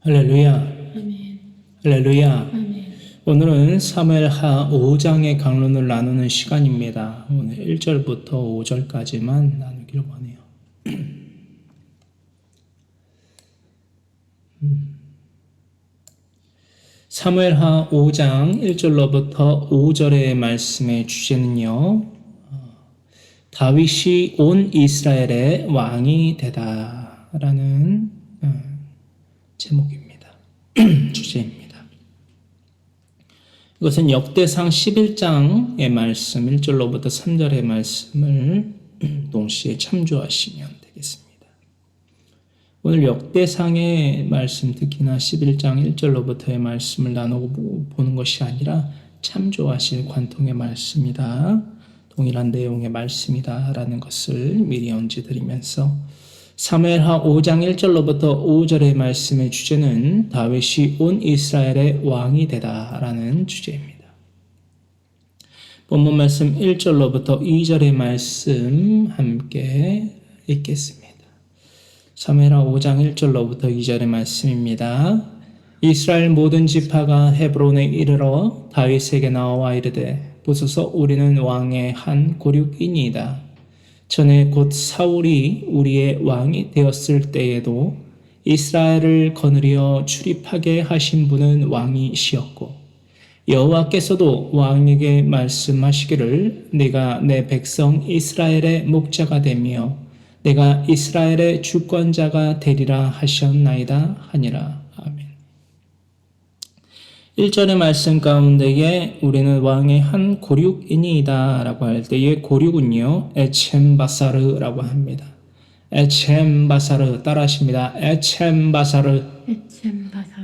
할렐루야, 아멘. 할렐루야. 아멘. 오늘은 사무엘하 5장의 강론을 나누는 시간입니다. 오늘 1절부터 5절까지만 나누기를 원해요. 사무엘하 5장 1절로부터 5절의 말씀의 주제는요, 다윗이 온 이스라엘의 왕이 되다라는 제목입니다. 주제입니다. 이것은 역대상 11장의 말씀 1절로부터 3절의 말씀을 동시에 참조하시면 되겠습니다. 오늘 역대상의 말씀, 특히나 11장 1절로부터의 말씀을 나누고 보는 것이 아니라 참조하실 관통의 말씀이다, 동일한 내용의 말씀이다 라는 것을 미리 언지드리면서 사무엘하 5장 1절로부터 5절의 말씀의 주제는 다윗이 온 이스라엘의 왕이 되다 라는 주제입니다. 본문 말씀 1절로부터 2절의 말씀 함께 읽겠습니다. 사무엘하 5장 1절로부터 2절의 말씀입니다. 이스라엘 모든 지파가 헤브론에 이르러 다윗에게 나와 이르되 보소서 우리는 왕의 한 고륙이니이다. 전에 곧 사울이 우리의 왕이 되었을 때에도 이스라엘을 거느려 출입하게 하신 분은 왕이시었고 여호와께서도 왕에게 말씀하시기를 네가 내 백성 이스라엘의 목자가 되며 내가 이스라엘의 주권자가 되리라 하셨나이다 하니라. 아멘. 1절의 말씀 가운데에 우리는 왕의 한 고륙이니이다 라고 할 때의 고륙은요, 에쳔바사르라고 합니다. 에쳔바사르 따라하십니다. 에쳔바사르.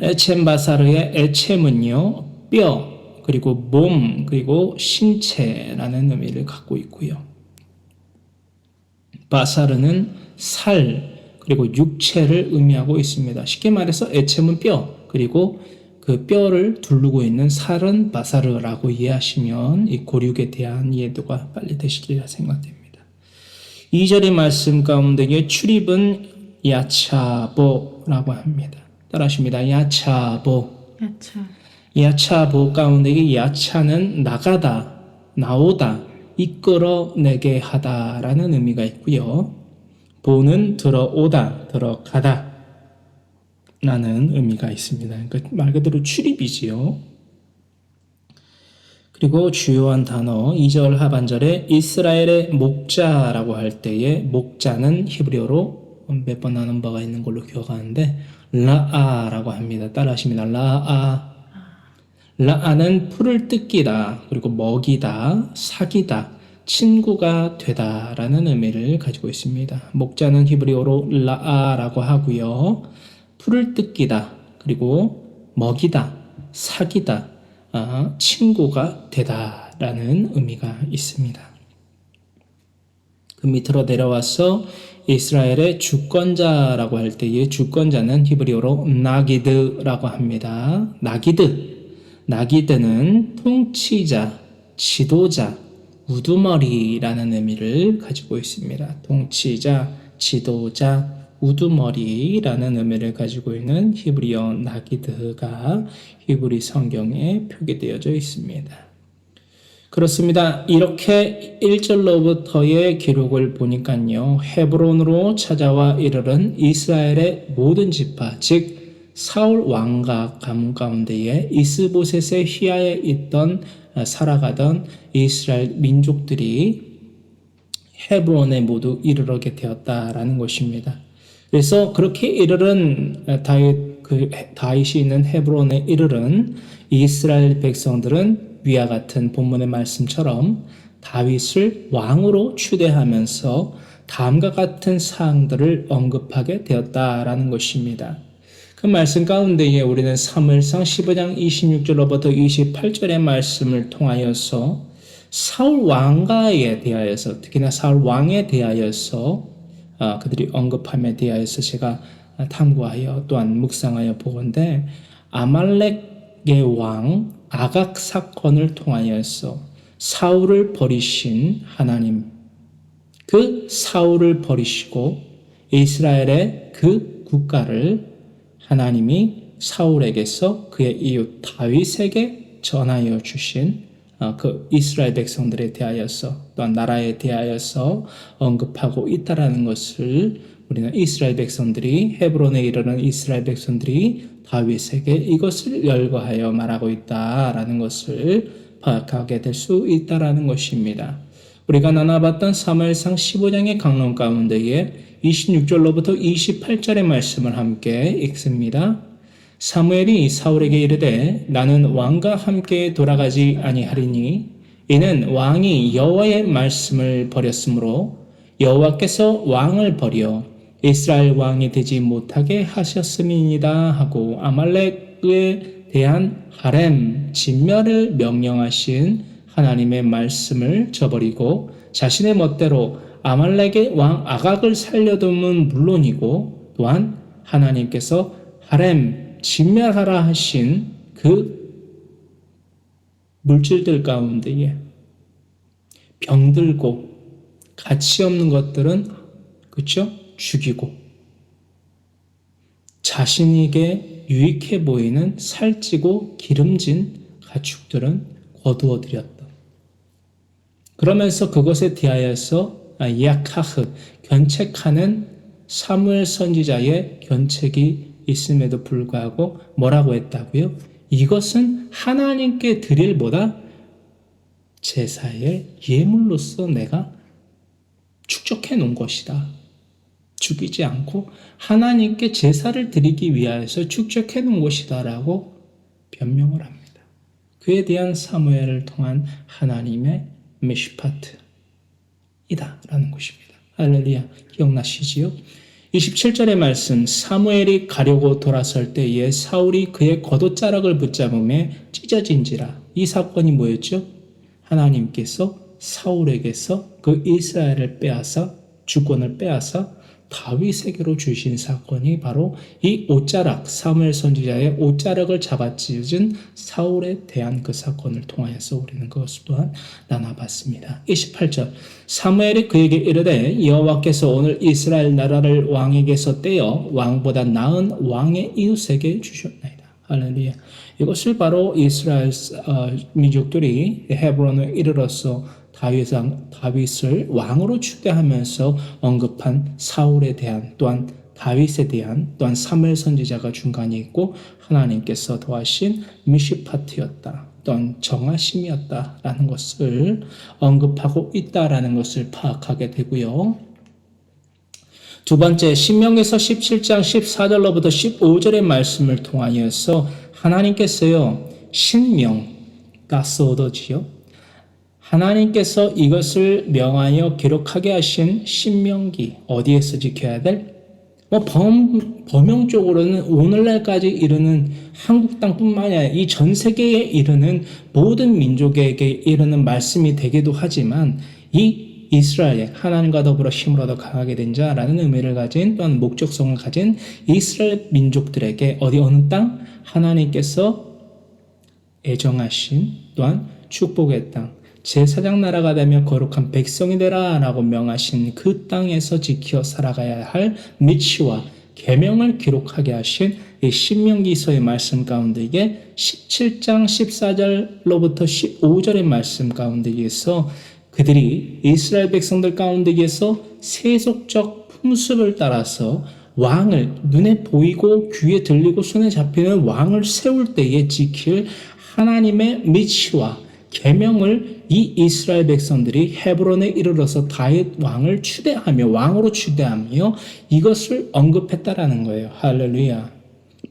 에쳔바사르의 에쳔은요, 뼈, 그리고 몸, 그리고 신체라는 의미를 갖고 있고요. 바사르는 살, 그리고 육체를 의미하고 있습니다. 쉽게 말해서 에쳔은 뼈, 그리고 그 뼈를 두르고 있는 살은 바사르라고 이해하시면 이 고륙에 대한 이해도가 빨리 되시리라 생각됩니다. 2절의 말씀 가운데에 출입은 야차보라고 합니다. 따라하십니다. 야차보. 야차보 가운데에 야차는 나가다, 나오다, 이끌어내게 하다라는 의미가 있고요. 보는 들어오다, 들어가다 라는 의미가 있습니다. 그러니까 말 그대로 출입이지요. 그리고 주요한 단어 2절 하반절에 이스라엘의 목자라고 할 때에 목자는 히브리어로 몇 번 나눈 바가 있는 걸로 기억하는데 라아라고 합니다. 따라하십니다. 라아. 라아는 풀을 뜯기다, 그리고 먹이다, 사귀다, 친구가 되다 라는 의미를 가지고 있습니다. 목자는 히브리어로 라아라고 하고요. 풀을 뜯기다, 그리고 먹이다, 사귀다, 친구가 되다 라는 의미가 있습니다. 그 밑으로 내려와서 이스라엘의 주권자라고 할 때의 주권자는 히브리어로 나기드라고 합니다. 나기드는 통치자, 지도자, 우두머리라는 의미를 가지고 있습니다. 통치자, 지도자, 우두머리라는 의미를 가지고 있는 히브리어 나기드가 히브리 성경에 표기되어져 있습니다. 그렇습니다. 이렇게 1절로부터의 기록을 보니까요, 헤브론으로 찾아와 이르른 이스라엘의 모든 지파, 즉 사울 왕가 가문 가운데에 이스보셋의 휘하에 있던 살아가던 이스라엘 민족들이 헤브론에 모두 이르르게 되었다라는 것입니다. 그래서 그렇게 이르른 다윗이 있는 헤브론에 이르른 이스라엘 백성들은 위와 같은 본문의 말씀처럼 다윗을 왕으로 추대하면서 다음과 같은 사항들을 언급하게 되었다라는 것입니다. 그 말씀 가운데에 우리는 사무엘상 15장 26절로부터 28절의 말씀을 통하여서 사울 왕가에 대하여서, 특히나 사울 왕에 대하여서 그들이 언급함에 대하여서 제가 탐구하여 또한 묵상하여 보건대 아말렉의 왕 아각 사건을 통하여서 사울을 버리신 하나님, 그 사울을 버리시고 이스라엘의 그 국가를 하나님이 사울에게서 그의 이웃 다윗에게 전하여 주신 그 이스라엘 백성들에 대하여서 또한 나라에 대하여서 언급하고 있다라는 것을 우리는 이스라엘 백성들이 헤브론에 이르는 이스라엘 백성들이 다윗에게 이것을 열거하여 말하고 있다라는 것을 파악하게 될 수 있다라는 것입니다. 우리가 나눠봤던 사무엘상 15장의 강론 가운데에 26절로부터 28절의 말씀을 함께 읽습니다. 사무엘이 사울에게 이르되 나는 왕과 함께 돌아가지 아니하리니 이는 왕이 여호와의 말씀을 버렸으므로 여호와께서 왕을 버려 이스라엘 왕이 되지 못하게 하셨음이니이다 하고 아말렉에 대한 하렘 진멸을 명령하신 하나님의 말씀을 저버리고 자신의 멋대로 아말렉의 왕 아각을 살려두면 물론이고 또한 하나님께서 하렘 진멸하라 하신 그 물질들 가운데에 병들고 가치 없는 것들은 그렇죠? 죽이고 자신에게 유익해 보이는 살찌고 기름진 가축들은 거두어 들였다. 그러면서 그것에 대하여서 야카흐 견책하는 사무엘 선지자의 견책이 있음에도 불구하고 뭐라고 했다고요? 이것은 하나님께 드릴 보다 제사의 예물로서 내가 축적해 놓은 것이다. 죽이지 않고 하나님께 제사를 드리기 위하여서 축적해 놓은 것이다 라고 변명을 합니다. 그에 대한 사무엘을 통한 하나님의 미시파트이다 라는 것입니다. 할렐루야, 기억나시지요? 27절의 말씀, 사무엘이 가려고 돌아설 때에 사울이 그의 겉옷자락을 붙잡음에 찢어진지라. 이 사건이 뭐였죠? 하나님께서 사울에게서 그 이스라엘을 빼앗아 주권을 빼앗아 다윗에게로 주신 사건이 바로 이 옷자락, 사무엘 선지자의 옷자락을 잡아찢은 사울에 대한 그 사건을 통하여서 우리는 그것을 또한 나눠봤습니다. 28절, 사무엘이 그에게 이르되 여호와께서 오늘 이스라엘 나라를 왕에게서 떼어 왕보다 나은 왕의 이웃에게 주셨나이다. 할렐루야. 이것을 바로 이스라엘 민족들이 헤브론에 이르러서 다윗을 왕으로 추대하면서 언급한 사울에 대한 또한 다윗에 대한 또한 사무엘 선지자가 중간에 있고 하나님께서 더하신 미시파트였다. 또한 정하심이었다라는 것을 언급하고 있다라는 것을 파악하게 되고요. 두 번째, 신명기서 17장 14절로부터 15절의 말씀을 통하여서 하나님께서요 신명 가스오더지요. 하나님께서 이것을 명하여 기록하게 하신 신명기 어디에서 지켜야 될? 범용적으로는 오늘날까지 이르는 한국 땅뿐만 아니라 이 전 세계에 이르는 모든 민족에게 이르는 말씀이 되기도 하지만 이 이스라엘 하나님과 더불어 힘으로 더 강하게 된 자라는 의미를 가진 또한 목적성을 가진 이스라엘 민족들에게 어느 땅? 하나님께서 애정하신 또한 축복의 땅 제사장 나라가 되며 거룩한 백성이 되라 라고 명하신 그 땅에서 지켜 살아가야 할 미치와 계명을 기록하게 하신 이 신명기서의 말씀 가운데에 17장 14절로부터 15절의 말씀 가운데에서 그들이 이스라엘 백성들 가운데에서 세속적 풍습을 따라서 왕을 눈에 보이고 귀에 들리고 손에 잡히는 왕을 세울 때에 지킬 하나님의 미치와 계명을 이 이스라엘 백성들이 헤브론에 이르러서 다윗 왕을 추대하며 왕으로 추대하며 이것을 언급했다라는 거예요. 할렐루야.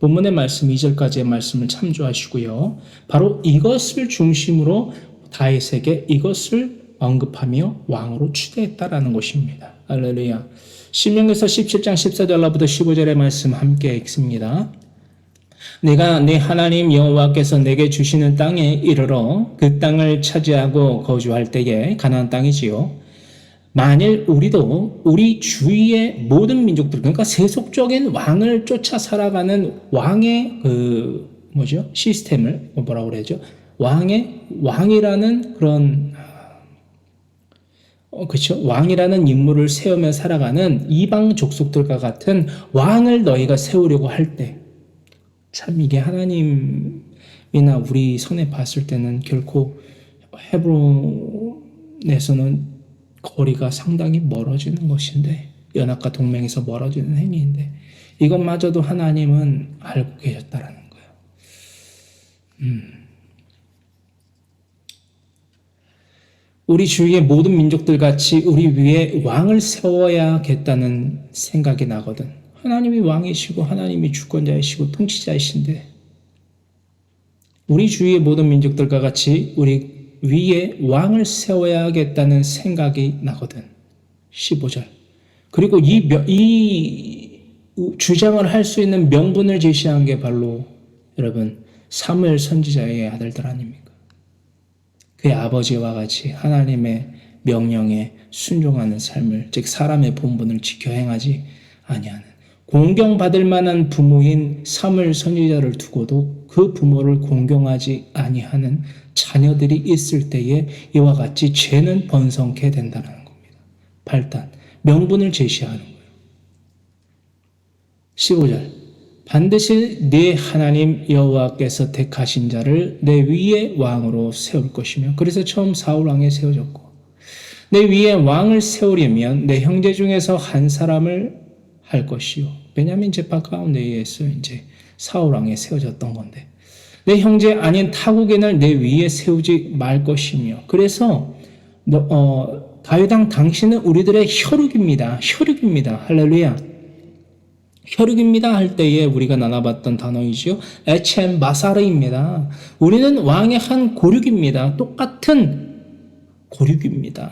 본문의 말씀 2절까지의 말씀을 참조하시고요. 바로 이것을 중심으로 다윗에게 이것을 언급하며 왕으로 추대했다라는 것입니다. 할렐루야. 신명기서 17장 14절로부터 15절의 말씀 함께 읽습니다. 내가 내 하나님 여호와께서 내게 주시는 땅에 이르러 그 땅을 차지하고 거주할 때에 가나안 땅이지요. 만일 우리도 우리 주위의 모든 민족들 그러니까 세속적인 왕을 쫓아 살아가는 왕의 시스템을 뭐라고 그러죠? 왕이라는 그런 그렇죠? 왕이라는 인물을 세우며 살아가는 이방 족속들과 같은 왕을 너희가 세우려고 할 때 참 이게 하나님이나 우리 손에 봤을 때는 결코 헤브론에서는 거리가 상당히 멀어지는 것인데, 연합과 동맹에서 멀어지는 행위인데, 이것마저도 하나님은 알고 계셨다라는 거예요. 우리 주위의 모든 민족들 같이 우리 위에 왕을 세워야겠다는 생각이 나거든. 하나님이 왕이시고 하나님이 주권자이시고 통치자이신데, 우리 주위의 모든 민족들과 같이 우리 위에 왕을 세워야겠다는 생각이 나거든. 15절. 그리고 이 주장을 할 수 있는 명분을 제시한 게 바로 여러분 사무엘 선지자의 아들들 아닙니까? 그의 아버지와 같이 하나님의 명령에 순종하는 삶을, 즉 사람의 본분을 지켜 행하지 아니하는, 공경받을 만한 부모인 사무엘 선지자를 두고도 그 부모를 공경하지 아니하는 자녀들이 있을 때에 이와 같이 죄는 번성케 된다는 겁니다. 8단 명분을 제시하는 거예요. 15절 반드시 네 하나님 여호와께서 택하신 자를 내 위에 왕으로 세울 것이며, 그래서 처음 사울 왕에 세워졌고, 내 위에 왕을 세우려면 내 형제 중에서 한 사람을 할 것이요. 베냐민 지파 가운데 의해서 이제 사울 왕에 세워졌던 건데, 내 형제 아닌 타국인을 내 위에 세우지 말 것이며, 그래서 다윗 왕 당신은 우리들의 혈육입니다. 혈육입니다. 할렐루야. 혈육입니다 할 때에 우리가 나눠봤던 단어이죠. 에첸 마사르입니다. 우리는 왕의 한 고륙입니다. 똑같은 고륙입니다.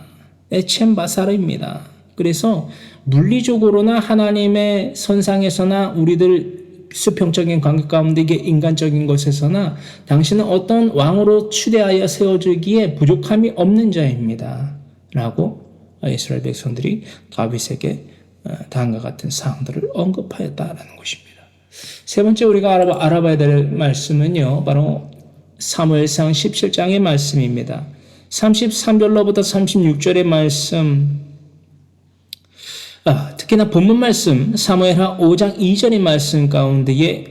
에첸 마사르입니다. 그래서 물리적으로나 하나님의 선상에서나 우리들 수평적인 관계 가운데 이게 인간적인 것에서나 당신은 어떤 왕으로 추대하여 세워지기에 부족함이 없는 자입니다. 라고 이스라엘 백성들이 다윗에게 다음과 같은 사항들을 언급하였다라는 것입니다. 세 번째 우리가 알아봐야 될 말씀은요, 바로 사무엘상 17장의 말씀입니다. 33절로부터 36절의 말씀, 특히나 본문 말씀 사무엘하 5장 2절의 말씀 가운데에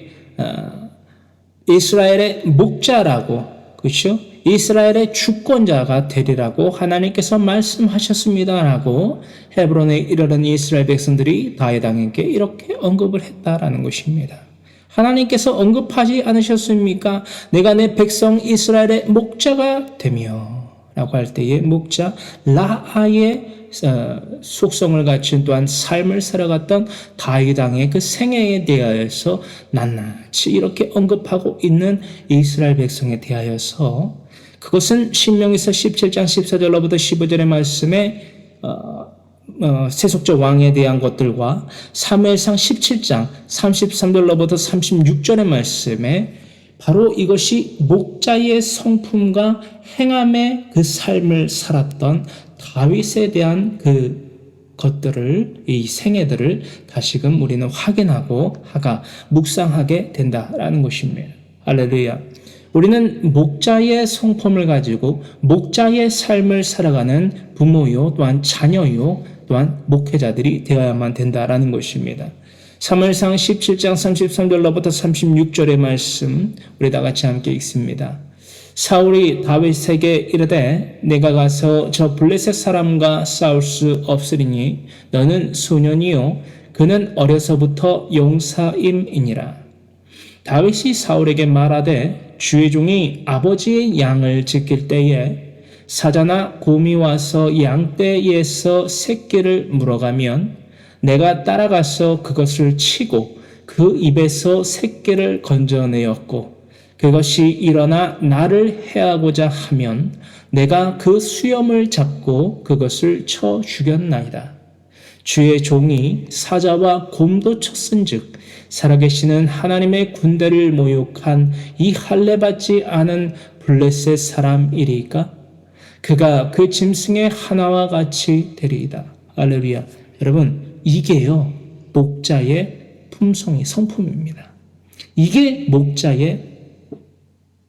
이스라엘의 목자라고, 그렇죠? 이스라엘의 주권자가 되리라고 하나님께서 말씀하셨습니다라고 헤브론에 이르는 이스라엘 백성들이 다윗 왕에게 이렇게 언급을 했다라는 것입니다. 하나님께서 언급하지 않으셨습니까? 내가 내 백성 이스라엘의 목자가 되며 라고 할 때에 목자 라아의 속성을 갖춘 또한 삶을 살아갔던 다윗 왕의 그 생애에 대하여서 낱낱이 이렇게 언급하고 있는 이스라엘 백성에 대하여서, 그것은 신명기서 17장 14절로부터 15절의 말씀에 세속적 왕에 대한 것들과 사무엘상 17장 33절로부터 36절의 말씀에 바로 이것이 목자의 성품과 행함의 그 삶을 살았던 다윗에 대한 그 것들을, 이 생애들을 다시금 우리는 확인하고 묵상하게 된다라는 것입니다. 할렐루야. 우리는 목자의 성품을 가지고 목자의 삶을 살아가는 부모요, 또한 자녀요, 또한 목회자들이 되어야만 된다라는 것입니다. 사무엘상 17장 33절로부터 36절의 말씀 우리 다 같이 함께 읽습니다. 사울이 다윗에게 이르되 내가 가서 저 블레셋 사람과 싸울 수 없으리니 너는 소년이요 그는 어려서부터 용사임이니라. 다윗이 사울에게 말하되 주의 종이 아버지의 양을 지킬 때에 사자나 곰이 와서 양떼에서 새끼를 물어가면 내가 따라가서 그것을 치고 그 입에서 새끼를 건져내었고 그것이 일어나 나를 해하고자 하면 내가 그 수염을 잡고 그것을 쳐 죽였나이다. 주의 종이 사자와 곰도 쳤은즉 살아계시는 하나님의 군대를 모욕한 이 할례받지 않은 블레셋 사람이리까? 그가 그 짐승의 하나와 같이 되리이다. 할렐루야. 여러분, 이게요 목자의 품성이 성품입니다. 이게 목자의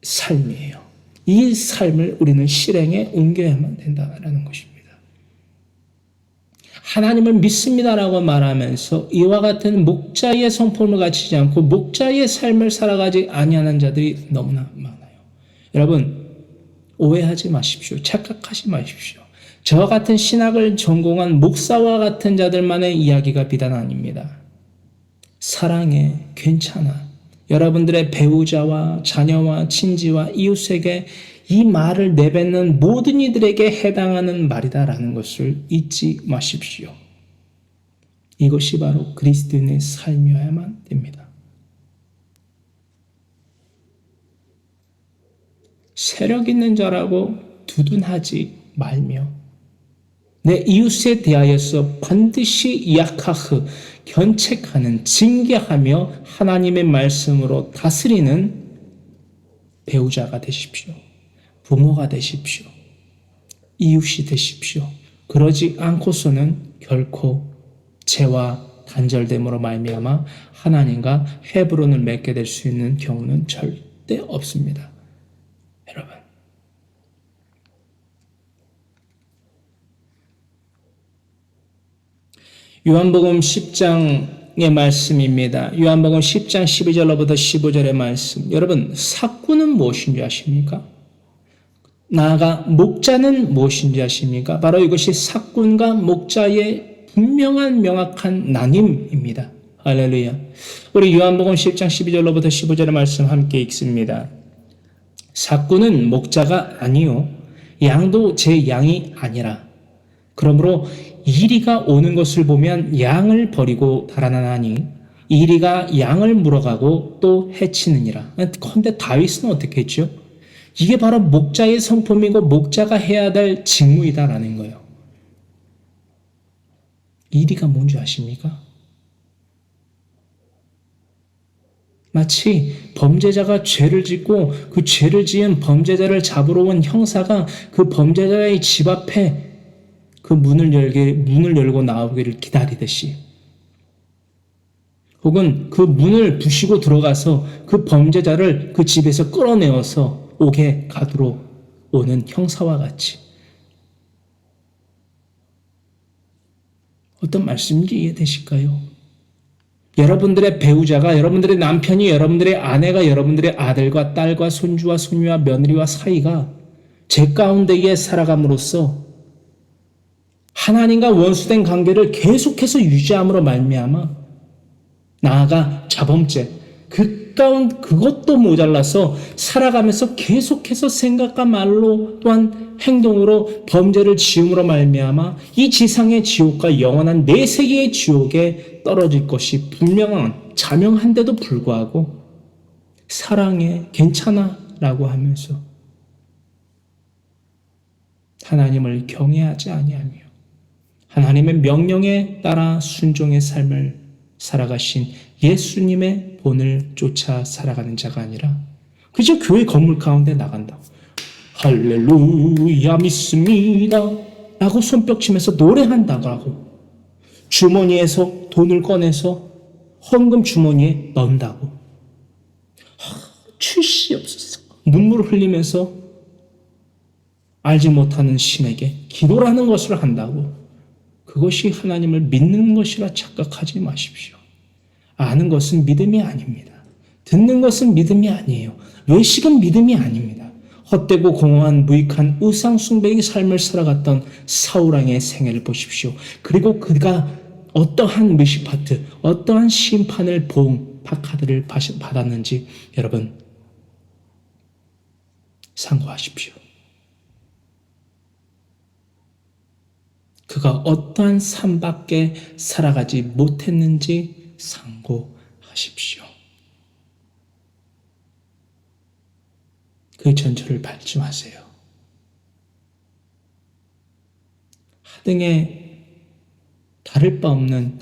삶이에요. 이 삶을 우리는 실행에 옮겨야만 된다는 것입니다. 하나님을 믿습니다라고 말하면서 이와 같은 목자의 성품을 갖추지 않고 목자의 삶을 살아가지 아니하는 자들이 너무나 많아요. 여러분, 오해하지 마십시오. 착각하지 마십시오. 저와 같은 신학을 전공한 목사와 같은 자들만의 이야기가 비단 아닙니다. 사랑해, 괜찮아. 여러분들의 배우자와 자녀와 친지와 이웃에게 이 말을 내뱉는 모든 이들에게 해당하는 말이다라는 것을 잊지 마십시오. 이것이 바로 그리스도인의 삶이어야만 됩니다. 세력 있는 자라고 두둔하지 말며 내 이웃에 대하여서 반드시 야카흐, 견책하는, 징계하며 하나님의 말씀으로 다스리는 배우자가 되십시오. 부모가 되십시오. 이웃이 되십시오. 그러지 않고서는 결코 죄와 단절됨으로 말미암아 하나님과 헤브론을 맺게 될 수 있는 경우는 절대 없습니다. 여러분, 요한복음 10장의 말씀입니다. 요한복음 10장 12절로부터 15절의 말씀. 여러분, 삭구는 무엇인지 아십니까? 나아가 목자는 무엇인지 아십니까? 바로 이것이 삭군과 목자의 분명한 명확한 나뉨입니다. 할렐루야. 우리 요한복음 10장 12절로부터 15절의 말씀 함께 읽습니다. 삭군은 목자가 아니요 양도 제 양이 아니라. 그러므로 이리가 오는 것을 보면 양을 버리고 달아나니 이리가 양을 물어가고 또 해치느니라. 그런데 다윗은 어떻게 했죠? 이게 바로 목자의 성품이고 목자가 해야 될 직무이다라는 거예요. 이리가 뭔지 아십니까? 마치 범죄자가 죄를 짓고 그 죄를 지은 범죄자를 잡으러 온 형사가 그 범죄자의 집 앞에 그 문을 열고 나오기를 기다리듯이, 혹은 그 문을 부시고 들어가서 그 범죄자를 그 집에서 끌어내어서 옥에 가두러 오는 형사와 같이. 어떤 말씀인지 이해되실까요? 여러분들의 배우자가, 여러분들의 남편이, 여러분들의 아내가, 여러분들의 아들과 딸과 손주와 손녀와 며느리와 사이가 죄 가운데에 살아감으로써 하나님과 원수된 관계를 계속해서 유지함으로 말미암아 나아가 자범죄, 그것도 모자라서 살아가면서 계속해서 생각과 말로 또한 행동으로 범죄를 지음으로 말미암아 이 지상의 지옥과 영원한 내 세계의 지옥에 떨어질 것이 분명한, 자명한데도 불구하고 사랑해, 괜찮아 라고 하면서 하나님을 경외하지 아니하며 하나님의 명령에 따라 순종의 삶을 살아가신 예수님의 본을 쫓아 살아가는 자가 아니라 그저 교회 건물 가운데 나간다. 할렐루야 믿습니다 라고 손뼉치면서 노래한다고, 주머니에서 돈을 꺼내서 헌금 주머니에 넣는다고, 출시 없었어. 눈물을 흘리면서 알지 못하는 신에게 기도라는 것을 한다고, 그것이 하나님을 믿는 것이라 착각하지 마십시오. 아는 것은 믿음이 아닙니다. 듣는 것은 믿음이 아니에요. 외식은 믿음이 아닙니다. 헛되고 공허한 무익한 우상숭배의 삶을 살아갔던 사울왕의 생애를 보십시오. 그리고 그가 어떠한 미시파트, 어떠한 심판을 파카드를 받았는지 여러분 상고하십시오. 그가 어떠한 삶밖에 살아가지 못했는지 상고하십시오. 그 전철을 밟지 마세요. 하등에 다를 바 없는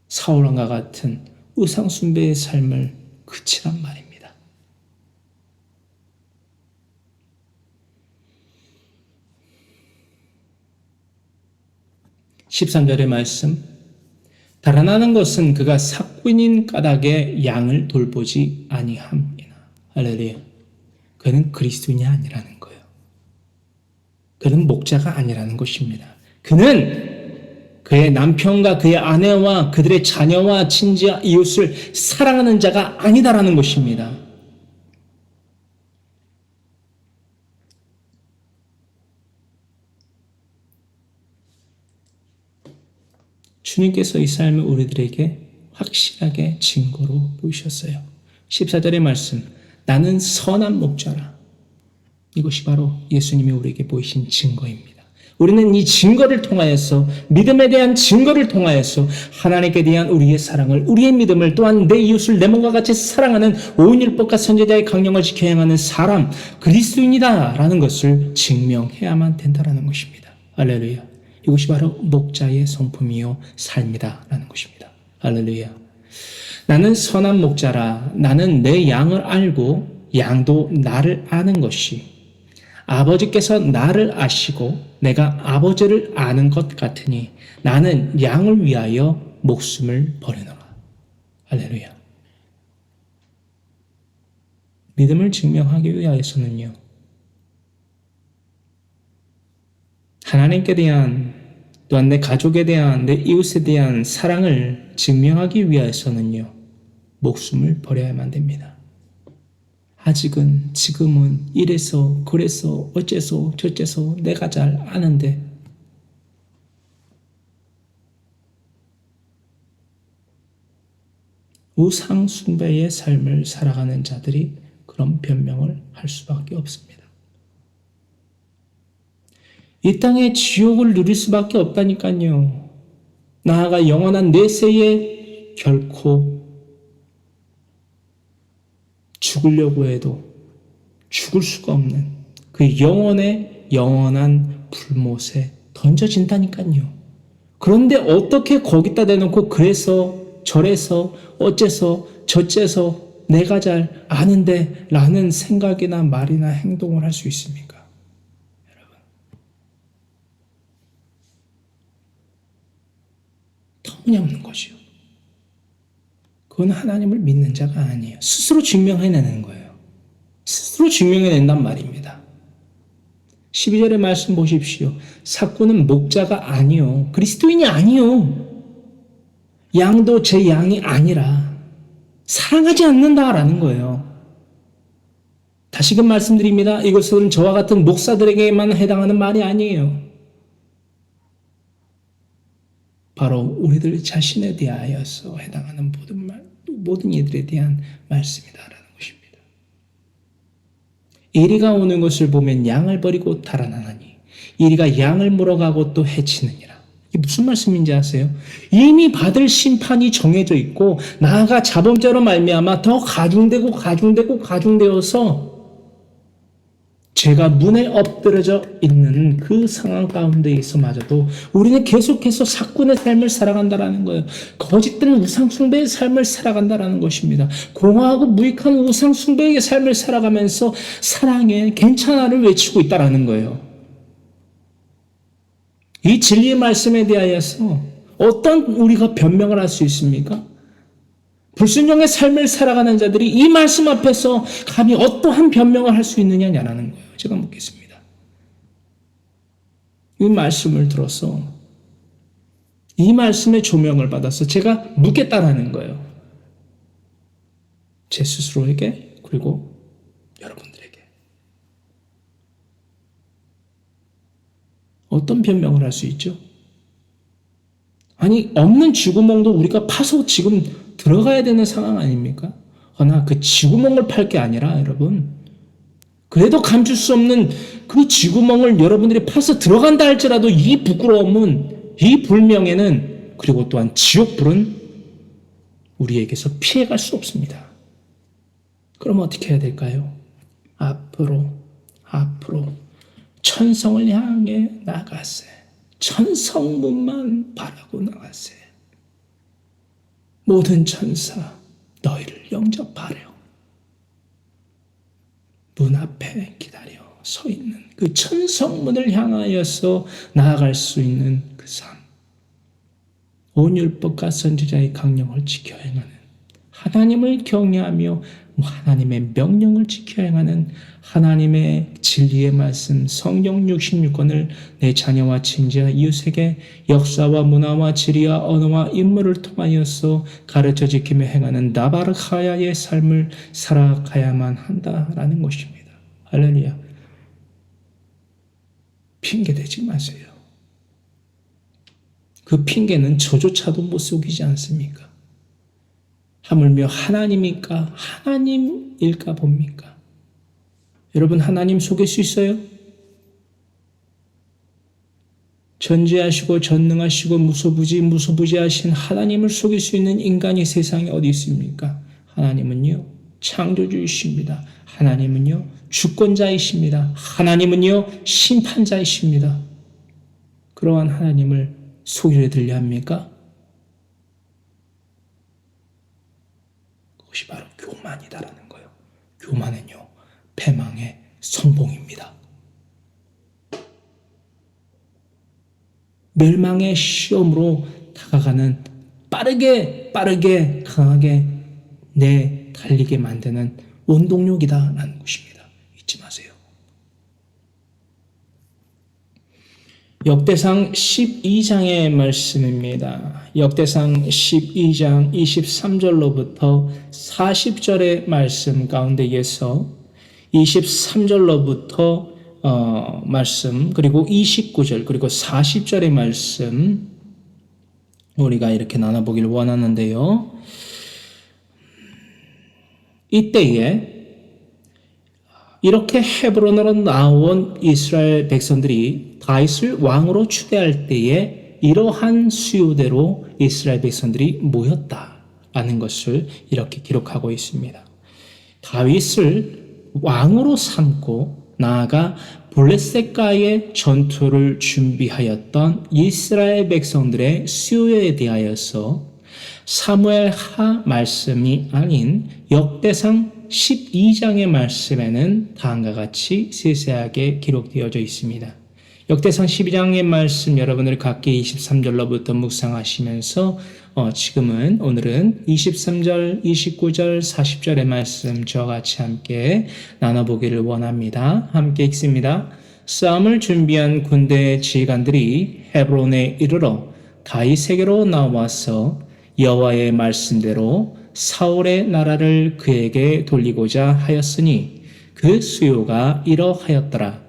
사울왕과 같은 우상숭배의 삶을 그치란 말입니다. 13절의 말씀, 달아나는 것은 그가 삭군인 까닭에 양을 돌보지 아니함이나. 할렐루야. 그는 그리스도인이 아니라는 거예요. 그는 목자가 아니라는 것입니다. 그는 그의 남편과 그의 아내와 그들의 자녀와 친지와 이웃을 사랑하는 자가 아니다라는 것입니다. 주님께서 이 삶을 우리들에게 확실하게 증거로 보이셨어요. 14절의 말씀, 나는 선한 목자라. 이것이 바로 예수님이 우리에게 보이신 증거입니다. 우리는 이 증거를 통하여서, 믿음에 대한 증거를 통하여서 하나님께 대한 우리의 사랑을, 우리의 믿음을, 또한 내 이웃을 내 몸과 같이 사랑하는 오은율법과 선지자의 강령을 지켜 행하는 사람, 그리스도인이다 라는 것을 증명해야만 된다라는 것입니다. 할렐루야. 이것이 바로 목자의 성품이요 삶이다 라는 것입니다. 할렐루야. 나는 선한 목자라. 나는 내 양을 알고 양도 나를 아는 것이, 아버지께서 나를 아시고 내가 아버지를 아는 것 같으니 나는 양을 위하여 목숨을 버리노라. 할렐루야. 믿음을 증명하기 위하여서는요, 하나님께 대한, 또한 내 가족에 대한, 내 이웃에 대한 사랑을 증명하기 위해서는요, 목숨을 버려야만 됩니다. 아직은, 지금은 이래서 그래서 어째서 저째서 내가 잘 아는데, 우상 숭배의 삶을 살아가는 자들이 그런 변명을 할 수밖에 없습니다. 이 땅에 지옥을 누릴 수밖에 없다니까요. 나아가 영원한 내세에 결코 죽으려고 해도 죽을 수가 없는 그 영원한 불못에 던져진다니까요. 그런데 어떻게 거기다 대놓고 그래서 저래서 어째서 저째서 내가 잘 아는데 라는 생각이나 말이나 행동을 할 수 있습니까? 여러분, 터무니없는 거죠. 그건 하나님을 믿는 자가 아니에요. 스스로 증명해내는 거예요. 스스로 증명해낸단 말입니다. 12절의 말씀 보십시오. 삭구는 목자가 아니요, 그리스도인이 아니요, 양도 제 양이 아니라 사랑하지 않는다라는 거예요. 다시금 말씀드립니다. 이것은 저와 같은 목사들에게만 해당하는 말이 아니에요. 바로 우리들 자신에 대하여서 해당하는 모든 이들에 대한 말씀이다라는 것입니다. 이리가 오는 것을 보면 양을 버리고 달아나나니 이리가 양을 물어가고 또 해치느니라. 이게 무슨 말씀인지 아세요? 이미 받을 심판이 정해져 있고 나아가 자범죄로 말미암아 더 가중되어서 죄가 문에 엎드려져 있는 그 상황 가운데에서마저도 우리는 계속해서 삭군의 삶을 살아간다라는 거예요. 거짓된 우상숭배의 삶을 살아간다라는 것입니다. 공허하고 무익한 우상숭배의 삶을 살아가면서 사랑해, 괜찮아를 외치고 있다라는 거예요. 이 진리의 말씀에 대하여서 어떤 우리가 변명을 할 수 있습니까? 불순종의 삶을 살아가는 자들이 이 말씀 앞에서 감히 어떠한 변명을 할 수 있느냐라는 거예요. 제가 묻겠습니다. 이 말씀을 들어서 이 말씀의 조명을 받아서 제가 묻겠다라는 거예요. 제 스스로에게 그리고 여러분들에게. 어떤 변명을 할 수 있죠? 아니, 없는 쥐구멍도 우리가 파서 지금 들어가야 되는 상황 아닙니까? 그러나 그 쥐구멍을 팔 게 아니라 여러분, 그래도 감출 수 없는 그 쥐구멍을 여러분들이 파서 들어간다 할지라도 이 부끄러움은, 이 불명예는, 그리고 또한 지옥불은 우리에게서 피해갈 수 없습니다. 그럼 어떻게 해야 될까요? 앞으로 천성을 향해 나가세. 천성문만 바라고 나가세. 모든 천사 너희를 영접하려. 문 앞에 기다려 서 있는 그 천성문을 향하여서 나아갈 수 있는 그 삶. 온 율법과 선지자의 강령을 지켜 행하는, 하나님을 경외하며 하나님의 명령을 지켜 행하는 하나님의 진리의 말씀 성경 66권을 내 자녀와 친지와 이웃에게 역사와 문화와 지리와 언어와 인물을 통하여서 가르쳐 지키며 행하는 나바르하야의 삶을 살아가야만 한다라는 것입니다. 할렐루야. 핑계대지 마세요. 그 핑계는 저조차도 못 속이지 않습니까? 하물며 하나님일까? 하나님일까 봅니까? 여러분 하나님 속일 수 있어요? 전지하시고 전능하시고 무소부지하신 하나님을 속일 수 있는 인간이 세상에 어디 있습니까? 하나님은요 창조주이십니다. 하나님은요 주권자이십니다. 하나님은요 심판자이십니다. 그러한 하나님을 속이려 들려 합니까? 그것이 바로 교만이다라는 거예요. 교만은요 패망의 선봉입니다. 멸망의 시험으로 다가가는 빠르게 강하게 달리게 만드는 원동력이다라는 것입니다. 잊지 마세요. 역대상 12장의 말씀입니다. 역대상 12장 23절로부터 40절의 말씀 가운데에서 23절로부터 말씀 그리고 29절 그리고 40절의 말씀 우리가 이렇게 나눠보길 원하는데요. 이때에 이렇게 헤브론으로 나온 이스라엘 백성들이 다윗을 왕으로 추대할 때에 이러한 수요대로 이스라엘 백성들이 모였다라는 것을 이렇게 기록하고 있습니다. 다윗을 왕으로 삼고 나아가 블레셋과의 전투를 준비하였던 이스라엘 백성들의 수요에 대하여서 사무엘하 말씀이 아닌 역대상 12장의 말씀에는 다음과 같이 세세하게 기록되어져 있습니다. 역대상 12장의 말씀 여러분들 각기 23절로부터 묵상하시면서 오늘은 23절, 29절, 40절의 말씀 저와 같이 함께 나눠보기를 원합니다. 함께 읽습니다. 싸움을 준비한 군대 지휘관들이 헤브론에 이르러 다윗에게로 나와서 여호와의 말씀대로 사울의 나라를 그에게 돌리고자 하였으니 그 수요가 이러하였더라.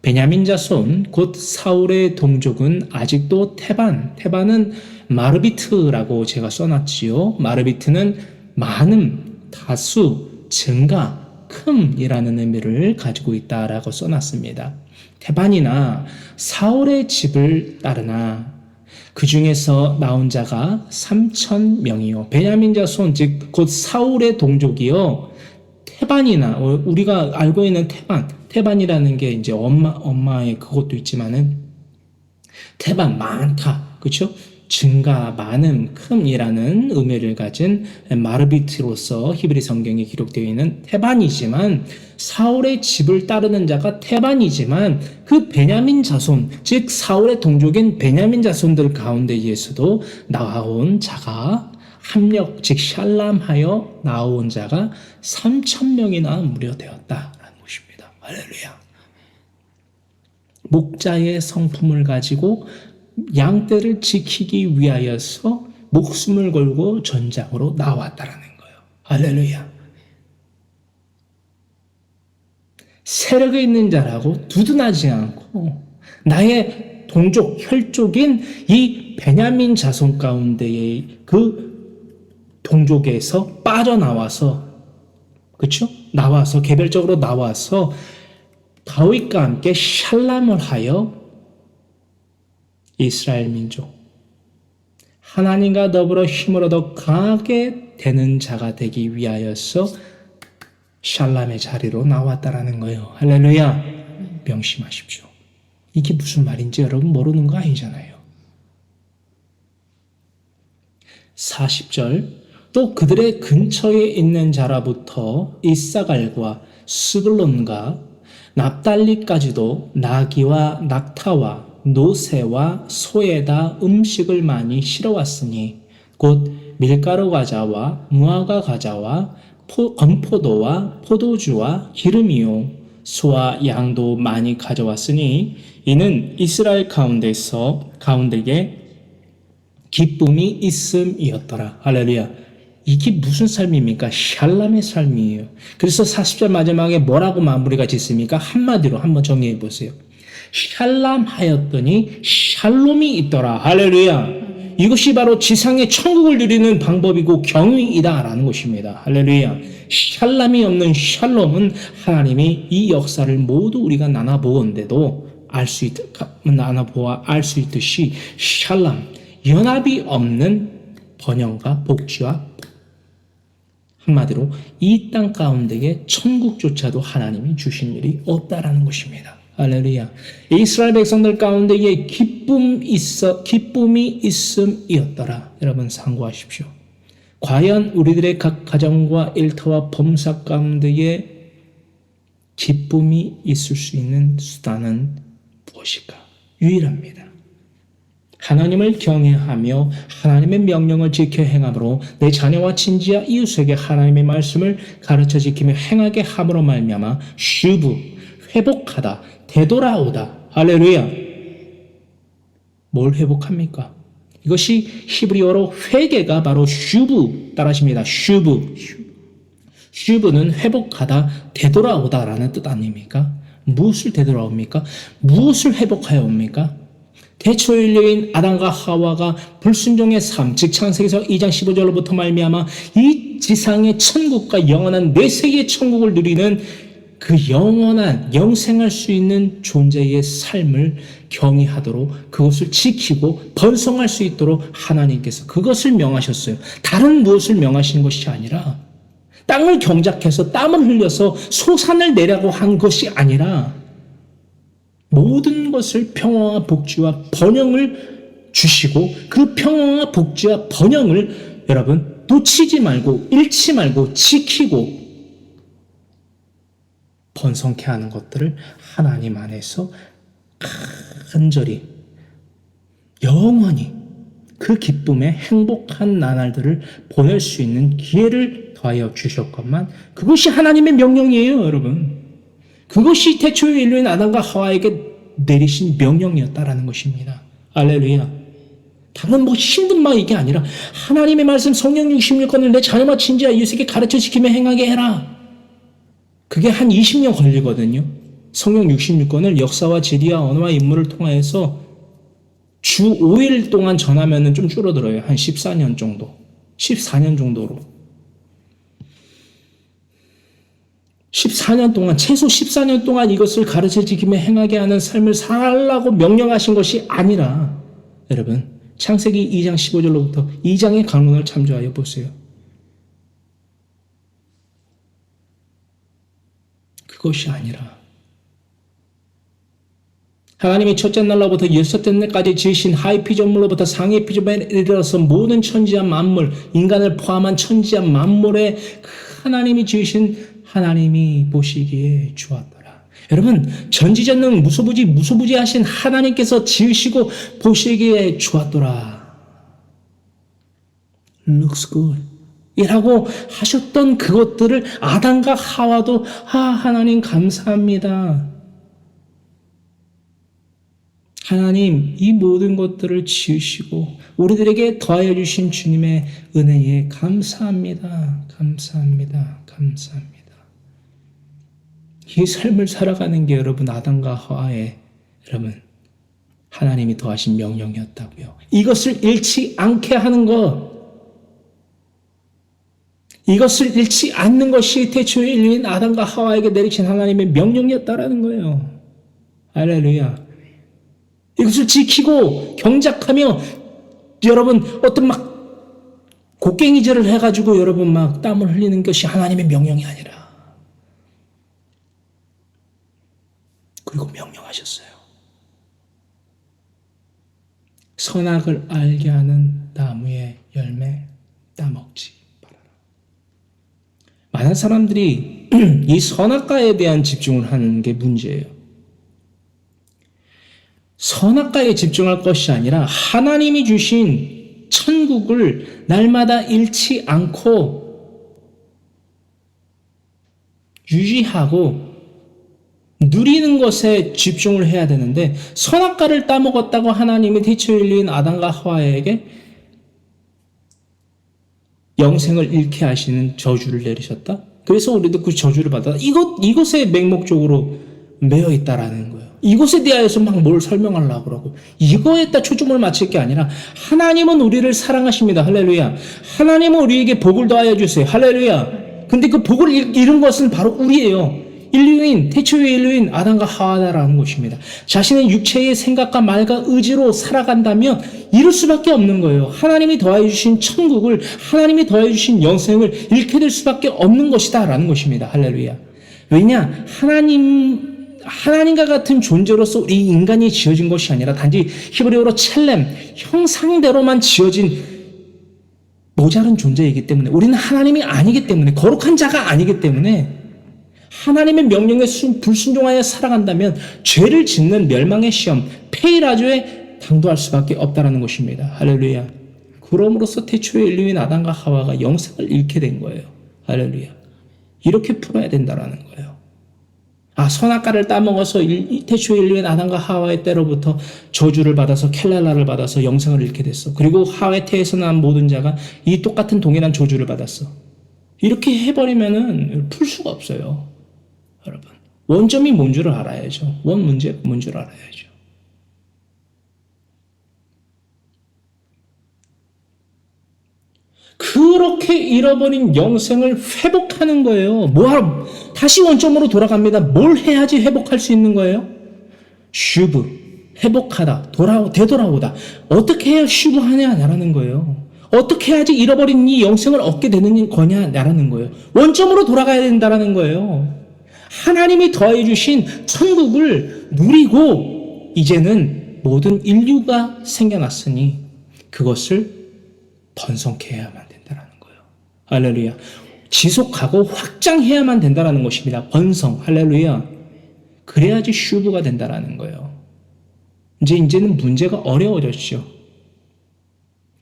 베냐민 자손 곧 사울의 동족은 아직도 테반은 마르비트라고 제가 써놨지요. 마르비트는 많음, 다수, 증가, 큼이라는 의미를 가지고 있다라고 써놨습니다. 테반이나 사울의 집을 따르나 그 중에서 나온 자가 3,000명이요. 베냐민 자손 즉 곧 사울의 동족이요. 테반이나 우리가 알고 있는 테반이라는 게 이제 엄마의 그것도 있지만은 테반 많다, 그렇죠? 증가, 많음, 큼이라는 의미를 가진 마르비트로서 히브리 성경에 기록되어 있는 테반이지만 사울의 집을 따르는 자가 테반이지만 그 베냐민 자손, 즉 사울의 동족인 베냐민 자손들 가운데에서도 나온 자가 합력, 즉 샬람하여 나온 자가 3,000명이나 무려 되었다라는 것입니다. 할렐루야. 목자의 성품을 가지고 양떼를 지키기 위하여서 목숨을 걸고 전장으로 나왔다라는 거예요. 할렐루야. 세력이 있는 자라고 두둔하지 않고 나의 동족, 혈족인 이 베냐민 자손 가운데의 그 동족에서 빠져나와서, 그렇죠? 나와서 개별적으로 나와서 다윗과 함께 샬람을 하여 이스라엘 민족, 하나님과 더불어 힘으로 더 강하게 되는 자가 되기 위하여서 샬람의 자리로 나왔다라는 거예요. 할렐루야. 명심하십시오. 이게 무슨 말인지 여러분 모르는 거 아니잖아요. 40절 또 그들의 근처에 있는 자라부터 이사갈과 스불론과 납달리까지도 나귀와 낙타와 노새와 소에다 음식을 많이 실어왔으니 곧 밀가루 과자와 무화과 과자와 건포도와 포도주와 기름이요 소와 양도 많이 가져왔으니 이는 이스라엘 가운데에 기쁨이 있음이었더라. 할렐루야. 이게 무슨 삶입니까? 샬람의 삶이에요. 그래서 40절 마지막에 뭐라고 마무리가 짓습니까? 한마디로 한번 정리해 보세요. 샬람하였더니 샬롬이 있더라. 할렐루야. 이것이 바로 지상의 천국을 누리는 방법이고 경위이다라는 것입니다. 할렐루야. 샬람이 없는 샬롬은 하나님이 이 역사를 모두 우리가 나눠보건대도 알 수 있듯이 샬람, 연합이 없는 번영과 복지와 한마디로 이 땅 가운데에 천국조차도 하나님이 주신 일이 없다라는 것입니다. 할렐루야. 이스라엘 백성들 가운데에 기쁨이 있음이었더라. 여러분 상고하십시오. 과연 우리들의 각 가정과 일터와 범사 가운데에 기쁨이 있을 수 있는 수단은 무엇일까? 유일합니다. 하나님을 경외하며 하나님의 명령을 지켜 행함으로 내 자녀와 친지와 이웃에게 하나님의 말씀을 가르쳐 지키며 행하게 함으로 말미암아 슈브, 회복하다, 되돌아오다. 할렐루야. 뭘 회복합니까? 이것이 히브리어로 회개가 바로 슈브 따라하십니다. 슈브는 회복하다, 되돌아오다라는 뜻 아닙니까? 무엇을 되돌아옵니까? 무엇을 회복하여 옵니까? 대초인류인 아담과 하와가 불순종의 삶, 즉 창세기서 2장 15절로부터 말미암아 이 지상의 천국과 영원한 내 세계의 천국을 누리는 그 영원한 영생할 수 있는 존재의 삶을 경외하도록 그것을 지키고 번성할 수 있도록 하나님께서 그것을 명하셨어요. 다른 무엇을 명하시는 것이 아니라 땅을 경작해서 땀을 흘려서 소산을 내라고 한 것이 아니라 모든 것을 평화와 복지와 번영을 주시고 그 평화와 복지와 번영을 여러분 놓치지 말고 잃지 말고 지키고 번성케 하는 것들을 하나님 안에서 간절히 영원히 그 기쁨의 행복한 나날들을 보낼 수 있는 기회를 더하여 주셨건만 그것이 하나님의 명령이에요, 여러분. 그것이 태초의 인류인 아담과 하와에게 내리신 명령이었다라는 것입니다. 할렐루야. 다른 뭐 힘든 막 이게 아니라 하나님의 말씀 성령 66권을 내 자녀와 친지와 이웃에게 가르쳐 지키며 행하게 해라. 그게 한 20년 걸리거든요. 성경 66권을 역사와 지리와 언어와 인물을 통해서 주 5일 동안 전하면 좀 줄어들어요. 한 14년 정도. 14년 정도로. 14년 동안, 최소 14년 동안 이것을 가르쳐 지키며 행하게 하는 삶을 살라고 명령하신 것이 아니라, 여러분, 창세기 2장 15절로부터 2장의 강론을 참조하여 보세요. 그것이 아니라, 하나님이 첫째 날로부터 여섯째 날까지 지으신 하위 피조물로부터 상위 피조물에 이르러서 모든 천지와 만물, 인간을 포함한 천지와 만물에 하나님이 지으신 하나님이 보시기에 좋았더라. 여러분, 전지전능 무소부지하신 하나님께서 지으시고 보시기에 좋았더라. Looks good. 이라고 하셨던 그것들을 아담과 하와도 하나님 감사합니다. 하나님 이 모든 것들을 지으시고 우리들에게 더하여 주신 주님의 은혜에 감사합니다. 감사합니다. 감사합니다. 이 삶을 살아가는 게 여러분 아담과 하와의 여러분 하나님이 더하신 명령이었다고요. 이것을 잃지 않게 하는 것, 이것을 잃지 않는 것이 태초의 인류인 아담과 하와에게 내리신 하나님의 명령이었다라는 거예요. 할렐루야. 이것을 지키고 경작하며 여러분 어떤 막 곡괭이질을 해가지고 여러분 막 땀을 흘리는 것이 하나님의 명령이 아니라 그리고 명령하셨어요. 선악을 알게 하는 나무의 열매 따먹지 말아라. 많은 사람들이 이 선악과에 대한 집중을 하는 게 문제예요. 선악과에 집중할 것이 아니라 하나님이 주신 천국을 날마다 잃지 않고 유지하고 누리는 것에 집중을 해야 되는데 선악과를 따먹었다고 하나님이 태초에 인류인 아담과 하와에게 영생을 잃게 하시는 저주를 내리셨다. 그래서 우리도 그 저주를 받아 이것에 맹목적으로 매여 있다라는 거예요. 이것에 대하여서 막 뭘 설명하려고 그러고 이거에다 초점을 맞출 게 아니라 하나님은 우리를 사랑하십니다. 할렐루야. 하나님은 우리에게 복을 더하여 주세요. 할렐루야. 근데 그 복을 잃은 것은 바로 우리예요. 태초의 인류인 아담과 하와다라는 것입니다. 자신의 육체의 생각과 말과 의지로 살아간다면 이룰 수밖에 없는 거예요. 하나님이 더하여 주신 천국을, 하나님이 더하여 주신 영생을 잃게 될 수밖에 없는 것이다라는 것입니다. 할렐루야. 왜냐? 하나님과 같은 존재로서 이 인간이 지어진 것이 아니라 단지 히브리어로 첼렘, 형상대로만 지어진 모자른 존재이기 때문에 우리는 하나님이 아니기 때문에 거룩한 자가 아니기 때문에 하나님의 명령에 불순종하여 살아간다면 죄를 짓는 멸망의 시험, 페이라조에 당도할 수밖에 없다는 것입니다. 할렐루야. 그럼으로써 태초의 인류인 아담과 하와가 영생을 잃게 된 거예요. 할렐루야. 이렇게 풀어야 된다는 거예요. 선악과를 따먹어서 태초의 인류인 아담과 하와의 때로부터 저주를 받아서 켈랄라를 받아서 영생을 잃게 됐어. 그리고 하와의 태에서 난 모든 자가 이 똑같은 동일한 저주를 받았어. 이렇게 해버리면은 풀 수가 없어요. 여러분, 원점이 뭔 줄 알아야죠. 원 문제가 뭔 줄 알아야죠. 그렇게 잃어버린 영생을 회복하는 거예요. 다시 원점으로 돌아갑니다. 뭘 해야지 회복할 수 있는 거예요? 슈브, 회복하다, 되돌아오다. 어떻게 해야 슈브하냐라는 거예요. 어떻게 해야지 잃어버린 이 영생을 얻게 되는 거냐라는 거예요. 원점으로 돌아가야 된다는 거예요. 하나님이 더해 주신 천국을 누리고 이제는 모든 인류가 생겨났으니 그것을 번성케 해야만 된다는 거예요. 할렐루야. 지속하고 확장해야만 된다는 것입니다. 번성. 할렐루야. 그래야지 슈브가 된다는 거예요. 이제는 문제가 어려워졌죠.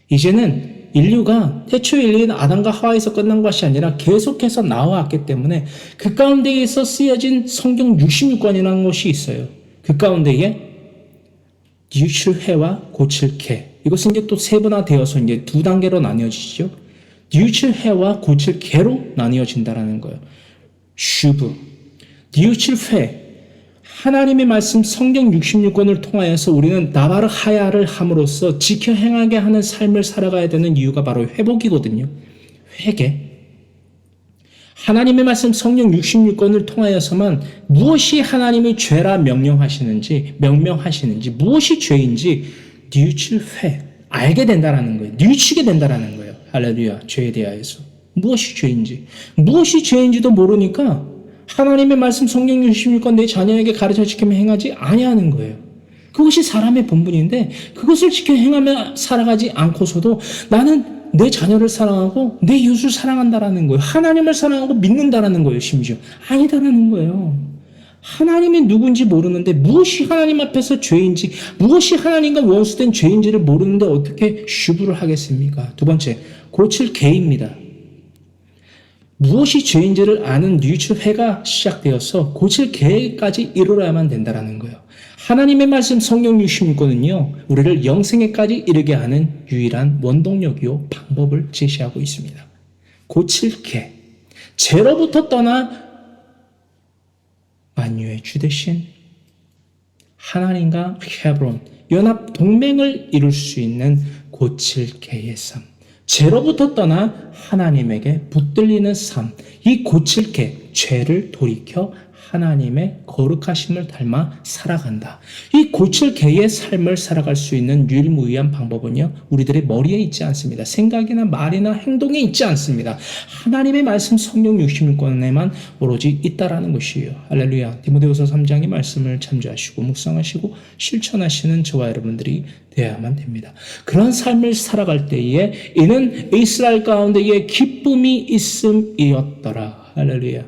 이제는 인류가 태초의 인류는 아담과 하와에서 끝난 것이 아니라 계속해서 나와왔기 때문에 그 가운데에서 쓰여진 성경 66권이라는 것이 있어요. 그 가운데에 뉴출해와 고칠케. 이것은 이제 또 세분화되어서 이제 두 단계로 나뉘어지죠. 뉴출해와 고칠케로 나뉘어진다라는 거예요. 슈브. 뉴출해. 하나님의 말씀 성경 66권을 통하여서 우리는 나바르 하야를 함으로써 지켜 행하게 하는 삶을 살아가야 되는 이유가 바로 회복이거든요. 회개. 하나님의 말씀 성경 66권을 통하여서만 무엇이 하나님이 죄라 명명하시는지 무엇이 죄인지 뉘우칠회 알게 된다라는 거예요. 뉘우치게 된다라는 거예요. 할렐루야. 죄에 대하여서 무엇이 죄인지도 모르니까 하나님의 말씀 성경 66권 내 자녀에게 가르쳐 지키며 행하지 아니하는 거예요. 그것이 사람의 본분인데 그것을 지켜 행하며 살아가지 않고서도 나는 내 자녀를 사랑하고 내 이웃을 사랑한다라는 거예요. 하나님을 사랑하고 믿는다라는 거예요. 심지어 아니다라는 거예요. 하나님이 누군지 모르는데 무엇이 하나님 앞에서 죄인지 무엇이 하나님과 원수된 죄인지를 모르는데 어떻게 슈브를 하겠습니까? 두 번째, 고칠 개입니다. 무엇이 죄인지를 아는 뉘우치회가 시작되어서 고칠 계획까지 이루어야만 된다는 거예요. 하나님의 말씀 성경 66권은요. 우리를 영생에까지 이르게 하는 유일한 원동력이요 방법을 제시하고 있습니다. 고칠 계. 죄로부터 떠나 만유의 주 대신 하나님과 헤브론 연합 동맹을 이룰 수 있는 고칠 계의 삶. 죄로부터 떠나 하나님에게 붙들리는 삶, 이 고칠 개, 죄를 돌이켜 하나님의 거룩하심을 닮아 살아간다. 이 고칠 개의 삶을 살아갈 수 있는 유일무이한 방법은요, 우리들의 머리에 있지 않습니다. 생각이나 말이나 행동에 있지 않습니다. 하나님의 말씀 성경 66권에만 오로지 있다라는 것이에요. 할렐루야. 디모데후서 3장의 말씀을 참조하시고 묵상하시고 실천하시는 저와 여러분들이 되어야만 됩니다. 그런 삶을 살아갈 때에 이는 이스라엘 가운데에 기쁨이 있음이었더라. 할렐루야.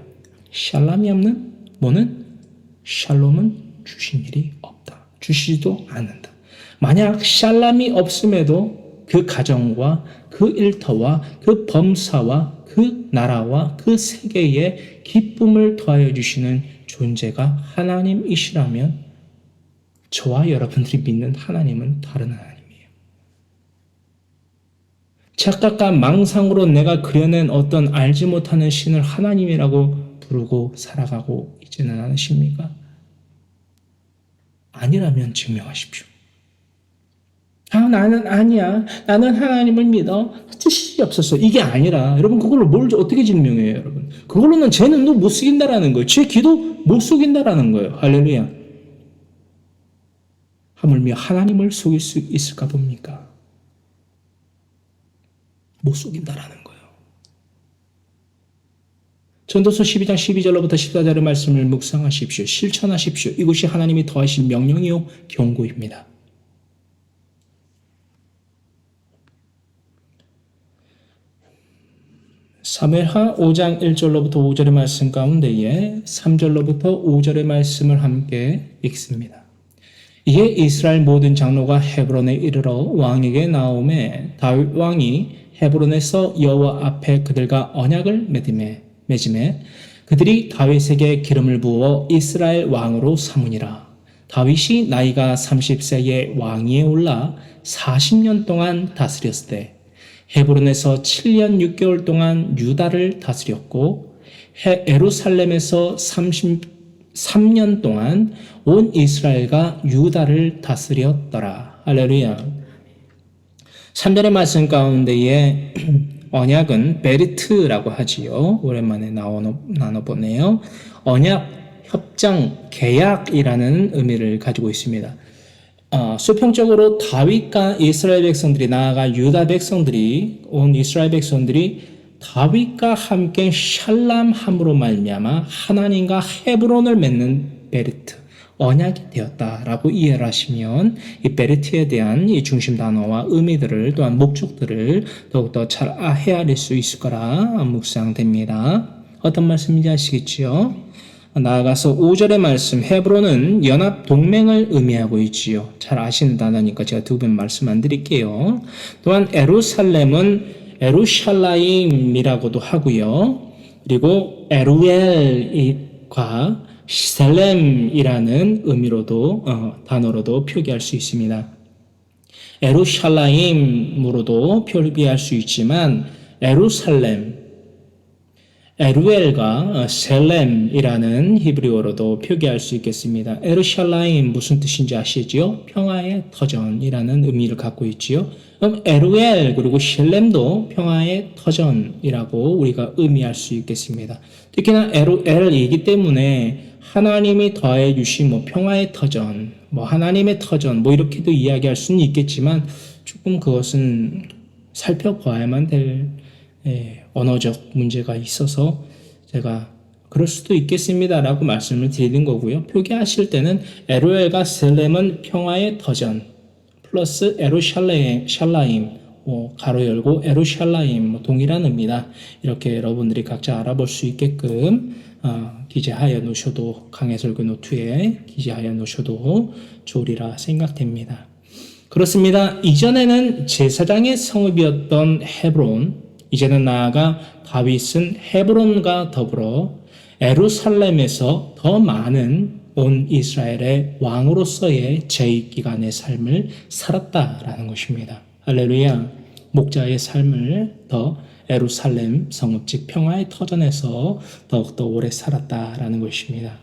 샬롬이 없는 뭐는 샬롬은 주신 일이 없다. 주시지도 않는다. 만약 샬롬이 없음에도 그 가정과 그 일터와 그 범사와 그 나라와 그 세계에 기쁨을 더하여 주시는 존재가 하나님이시라면 저와 여러분들이 믿는 하나님은 다른 하나님이에요. 착각과 망상으로 내가 그려낸 어떤 알지 못하는 신을 하나님이라고 부르고 살아가고 있지는 않으십니까? 아니라면 증명하십시오. 나는 아니야. 나는 하나님을 믿어. 뜻이 없었어. 이게 아니라 여러분 그걸로 뭘 어떻게 증명해요, 여러분? 그걸로는 제 눈도 못 속인다라는 거예요. 제 귀도 못 속인다라는 거예요. 할렐루야. 하물며 하나님을 속일 수 있을까 봅니까? 못 속인다라는 거예요. 전도서 12장 12절로부터 14절의 말씀을 묵상하십시오. 실천하십시오. 이것이 하나님이 더하신 명령이요 경고입니다. 사무엘하 5장 1절로부터 5절의 말씀 가운데에 3절로부터 5절의 말씀을 함께 읽습니다. 이에 이스라엘 모든 장로가 헤브론에 이르러 왕에게 나오매 다윗 왕이 헤브론에서 여호와 앞에 그들과 언약을 맺음에 그들이 다윗에게 기름을 부어 이스라엘 왕으로 삼으니라. 다윗이 나이가 30세에 왕위에 올라 40년 동안 다스렸을 때 헤브론에서 7년 6개월 동안 유다를 다스렸고 예루살렘에서 33년 동안 온 이스라엘과 유다를 다스렸더라. 할렐루야. 3절의 말씀 가운데에 언약은 베리트라고 하지요. 오랜만에 나눠보네요. 언약, 협정, 계약이라는 의미를 가지고 있습니다. 수평적으로 다윗과 이스라엘 백성들이 나아가 유다 백성들이 온 이스라엘 백성들이 다윗과 함께 샬람함으로 말미암아 하나님과 헤브론을 맺는 베리트 언약이 되었다라고 이해를 하시면 이 베리트에 대한 이 중심 단어와 의미들을 또한 목적들을 더욱더 잘 헤아릴 수 있을 거라 묵상됩니다. 어떤 말씀인지 아시겠지요? 나아가서 5절의 말씀 헤브론은 연합 동맹을 의미하고 있지요. 잘 아시는 단어니까 제가 두 번 말씀 안 드릴게요. 또한 에루살렘은 에루샬라임이라고도 하고요. 그리고 에루엘과 셀렘이라는 의미로도 단어로도 표기할 수 있습니다. 에루샬라임으로도 표기할 수 있지만 에루살렘 에루엘과 셀렘이라는 히브리어로도 표기할 수 있겠습니다. 에루샬라임 무슨 뜻인지 아시지요? 평화의 터전이라는 의미를 갖고 있지요. 그럼 에루엘 그리고 셀렘도 평화의 터전이라고 우리가 의미할 수 있겠습니다. 특히나 에루엘이기 때문에 하나님이 더해 주신 평화의 터전, 하나님의 터전 이렇게도 이야기할 수는 있겠지만 조금 그것은 살펴봐야만 될 언어적 문제가 있어서 제가 그럴 수도 있겠습니다라고 말씀을 드리는 거고요. 표기하실 때는 에루엘과 셀렘은 평화의 터전 플러스 에루샬라임 가로 열고 에루샬라임 동일한 의미다. 이렇게 여러분들이 각자 알아볼 수 있게끔 기재하여 놓으셔도 강해설교 노트에 기재하여 놓으셔도 좋으리라 생각됩니다. 그렇습니다. 이전에는 제사장의 성읍이었던 헤브론 이제는 나아가 다윗은 헤브론과 더불어 예루살렘에서 더 많은 온 이스라엘의 왕으로서의 제2기간의 삶을 살았다라는 것입니다. 할렐루야. 목자의 삶을 더 예루살렘 성읍 즉 평화의 터전에서 더욱더 오래 살았다라는 것입니다.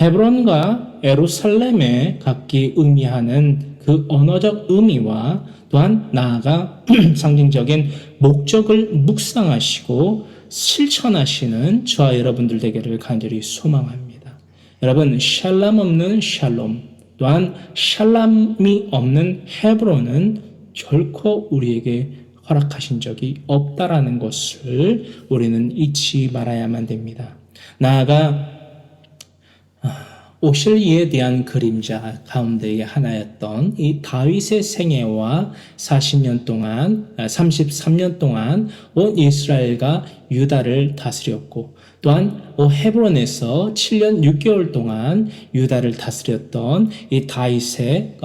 헤브론과 예루살렘에 각기 의미하는 그 언어적 의미와 또한 나아가 상징적인 목적을 묵상하시고 실천하시는 저와 여러분들 되기를 간절히 소망합니다. 여러분 샬람 없는 샬롬 또한 샬람이 없는 헤브론은 결코 우리에게 허락하신 적이 없다라는 것을 우리는 잊지 말아야만 됩니다. 나아가 오실리에 대한 그림자 가운데의 하나였던 이 다윗의 생애와 33년 동안 온 이스라엘과 유다를 다스렸고 또한 헤브론에서 7년 6개월 동안 유다를 다스렸던 이 다윗의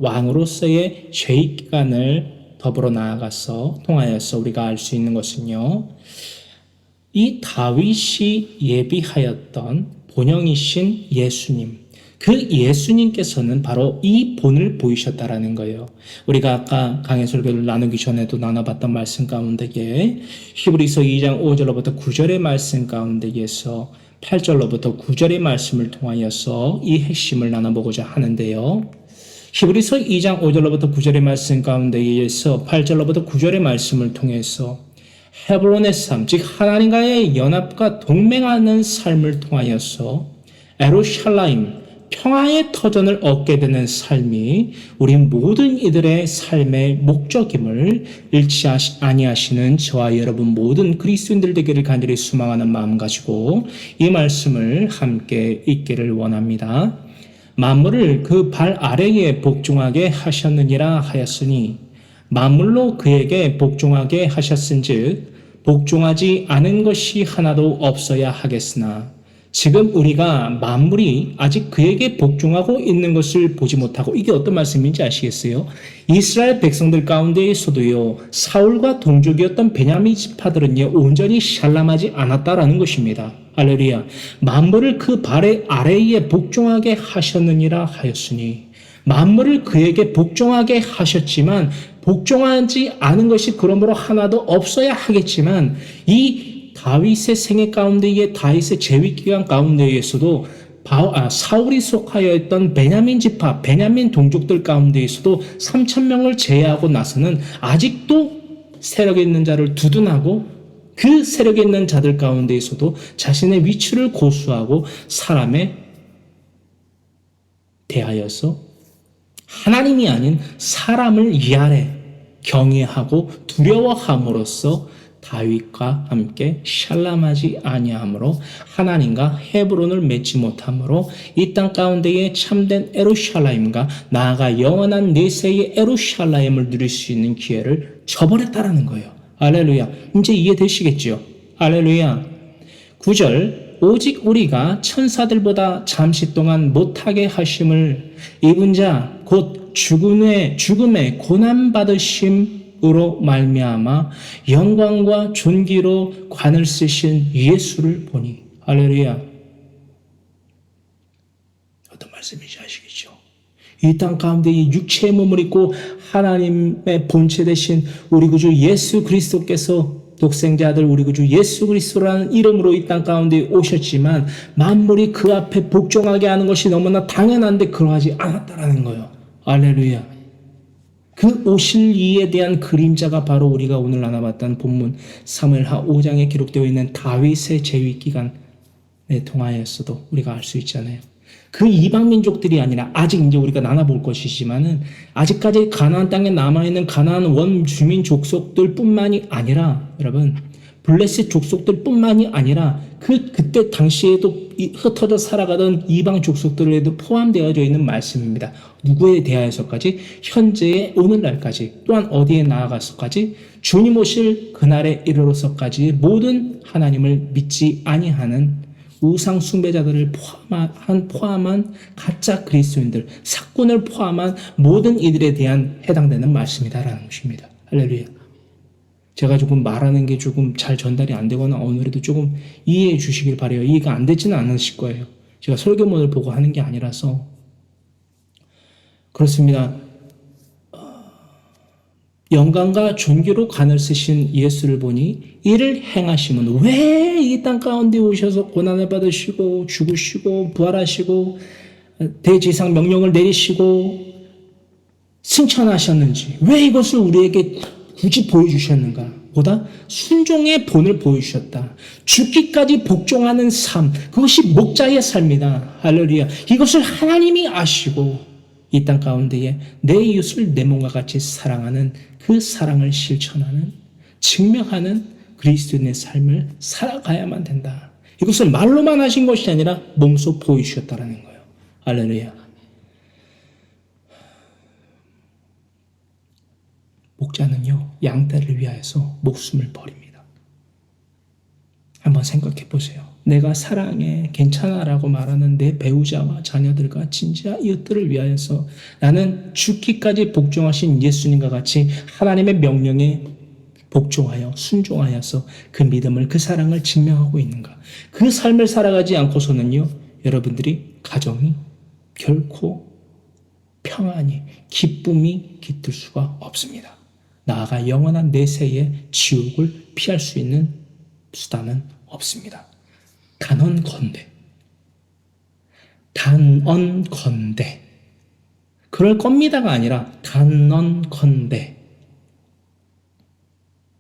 왕으로서의 죄익간을 더불어 나아가서 통하여서 우리가 알 수 있는 것은요. 이 다윗이 예비하였던 본영이신 예수님, 그 예수님께서는 바로 이 본을 보이셨다라는 거예요. 우리가 아까 강해 설교를 나누기 전에도 나눠봤던 말씀 가운데에 히브리서 2장 5절로부터 9절의 말씀 가운데에서 8절로부터 9절의 말씀을 통하여서 이 핵심을 나눠보고자 하는데요. 히브리서 2장 5절로부터 9절의 말씀 가운데에서 8절로부터 9절의 말씀을 통해서 헤브론의 삶, 즉 하나님과의 연합과 동맹하는 삶을 통하여서 에루샬라임, 평화의 터전을 얻게 되는 삶이 우리 모든 이들의 삶의 목적임을 잃지 아니하시는 저와 여러분 모든 그리스도인들 되기를 간절히 소망하는 마음 가지고 이 말씀을 함께 읽기를 원합니다. 만물을 그 발 아래에 복종하게 하셨느니라 하였으니 만물로 그에게 복종하게 하셨은즉 복종하지 않은 것이 하나도 없어야 하겠으나 지금 우리가 만물이 아직 그에게 복종하고 있는 것을 보지 못하고, 이게 어떤 말씀인지 아시겠어요? 이스라엘 백성들 가운데에서도요, 사울과 동족이었던 베냐민 지파들은요, 온전히 샬람하지 않았다라는 것입니다. 할렐루야. 만물을 그 발 아래에 복종하게 하셨느니라 하였으니, 만물을 그에게 복종하게 하셨지만 복종하지 않은 것이 그러므로 하나도 없어야 하겠지만, 이 다윗의 생애 가운데에 다윗의 재위 기간 가운데에서도 사울이 속하여 있던 베냐민 지파, 베냐민 동족들 가운데에서도 3,000명을 제외하고 나서는 아직도 세력에 있는 자를 두둔하고 그 세력에 있는 자들 가운데에서도 자신의 위치를 고수하고 사람에 대하여서 하나님이 아닌 사람을 위아래 경외하고 두려워함으로써 다윗과 함께 샬람하지 아니하므로 하나님과 헤브론을 맺지 못하므로 이 땅 가운데에 참된 에루샬라임과 나아가 영원한 내세의 에루샬라임을 누릴 수 있는 기회를 저버렸다라는 거예요. 할렐루야. 이제 이해되시겠죠? 할렐루야. 9절 오직 우리가 천사들보다 잠시 동안 못하게 하심을 입은 자 곧 죽음의 고난받으심으로 말미암아 영광과 존귀로 관을 쓰신 예수를 보니. 할렐루야. 어떤 말씀인지 아시겠죠? 이 땅 가운데 이 육체의 몸을 입고 하나님의 본체 되신 우리 구주 예수 그리스도께서 독생자 아들 우리 구주 예수 그리스도라는 이름으로 이 땅 가운데 오셨지만 만물이 그 앞에 복종하게 하는 것이 너무나 당연한데 그러하지 않았다라는 거예요. 할렐루야. 그 오실 이에 대한 그림자가 바로 우리가 오늘 나눠봤던 본문 사무엘하 5장에 기록되어 있는 다윗의 재위 기간에 통하여서도 우리가 알 수 있잖아요. 그 이방 민족들이 아니라 아직 이제 우리가 나눠볼 것이지만은 아직까지 가나안 땅에 남아있는 가나안 원주민 족속들뿐만이 아니라 여러분 블레셋 족속들뿐만이 아니라 그때 당시에도 흩어져 살아가던 이방 족속들에도 포함되어져 있는 말씀입니다. 누구에 대하여서까지? 현재의 오늘날까지, 또한 어디에 나아가서까지? 주님 오실 그날에 이르러서까지 모든 하나님을 믿지 아니하는 우상 숭배자들을 포함한 가짜 그리스도인들, 사꾼을 포함한 모든 이들에 대한 해당되는 말씀이다라는 것입니다. 할렐루야. 제가 조금 말하는 게 조금 잘 전달이 안 되거나 오늘에도 조금 이해해 주시길 바라요. 이해가 안 되지는 않으실 거예요. 제가 설교문을 보고 하는 게 아니라서 그렇습니다. 영광과 존귀로 관을 쓰신 예수를 보니 이를 행하심은 왜 이 땅 가운데 오셔서 고난을 받으시고 죽으시고 부활하시고 대지상 명령을 내리시고 승천하셨는지, 왜 이것을 우리에게 굳이 보여주셨는가? 보다 순종의 본을 보여주셨다. 죽기까지 복종하는 삶, 그것이 목자의 삶이다. 할렐루야. 이것을 하나님이 아시고 이 땅 가운데에 내 이웃을 내 몸과 같이 사랑하는 그 사랑을 실천하는, 증명하는 그리스도인의 삶을 살아가야만 된다. 이것을 말로만 하신 것이 아니라 몸소 보여주셨다는 거예요. 할렐루야. 목자는요, 양떼를 위하여서 목숨을 버립니다. 한번 생각해 보세요. 내가 사랑해, 괜찮아라고 말하는 내 배우자와 자녀들과 친지와 이웃들을 위하여서 나는 죽기까지 복종하신 예수님과 같이 하나님의 명령에 복종하여 순종하여서 그 믿음을, 그 사랑을 증명하고 있는가? 그 삶을 살아가지 않고서는요, 여러분들이 가정이 결코 평안이, 기쁨이 깃들 수가 없습니다. 나아가 영원한 내세의 지옥을 피할 수 있는 수단은 없습니다. 단언건대. 그럴 겁니다가 아니라 단언건대.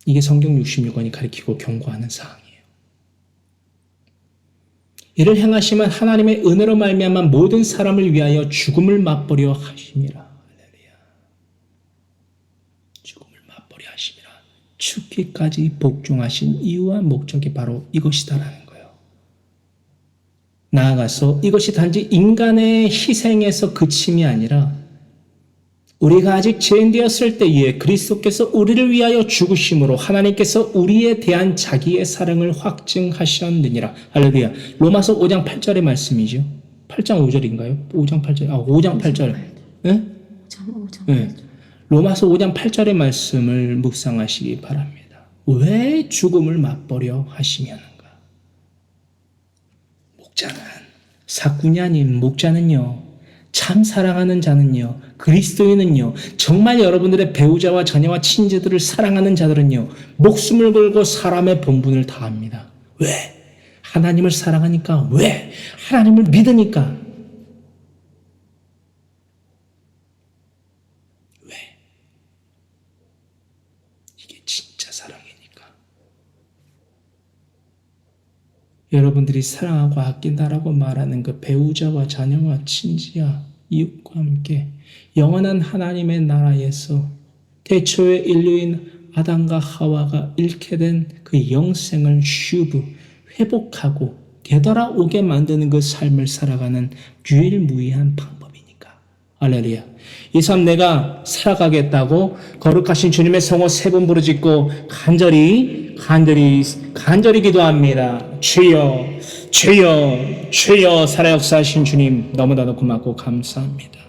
이게 성경 66권이 가리키고 경고하는 사항이에요. 이를 행하시면 하나님의 은혜로 말미암아 모든 사람을 위하여 죽음을 맛보려 하심이라. 할렐루야. 죽음을 맛보려 하심이라. 죽기까지 복종하신 이유와 목적이 바로 이것이다라는 거예요. 나아가서 이것이 단지 인간의 희생에서 그침이 아니라 우리가 아직 죄인되었을 때에 그리스도께서 우리를 위하여 죽으심으로 하나님께서 우리에 대한 자기의 사랑을 확증하셨느니라. 할렐루야. 로마서 5장 8절의 말씀이죠. 8장 5절인가요? 5장 8절. 5장 8절. 네? 5장 8절. 네. 로마서 5장 8절의 말씀을 묵상하시기 바랍니다. 왜 죽음을 맛보려 하시냐는가? 목자는, 사꾼이 아닌 목자는요, 참 사랑하는 자는요, 그리스도인은요, 정말 여러분들의 배우자와 자녀와 친지들을 사랑하는 자들은요, 목숨을 걸고 사람의 본분을 다합니다. 왜? 하나님을 사랑하니까. 왜? 하나님을 믿으니까. 왜? 이게 진짜 사랑이니까. 여러분들이 사랑하고 아낀다라고 말하는 그 배우자와 자녀와 친지와 이웃과 함께 영원한 하나님의 나라에서 태초의 인류인 아담과 하와가 잃게 된 그 영생을 회복하고 되돌아오게 만드는 그 삶을 살아가는 유일무이한 방법이니까. 할렐루야. 이 삶 내가 살아가겠다고 거룩하신 주님의 성호 3번 부르짖고 간절히 기도합니다. 주여, 주여, 주여, 살아 역사하신 주님 너무나도 고맙고 감사합니다.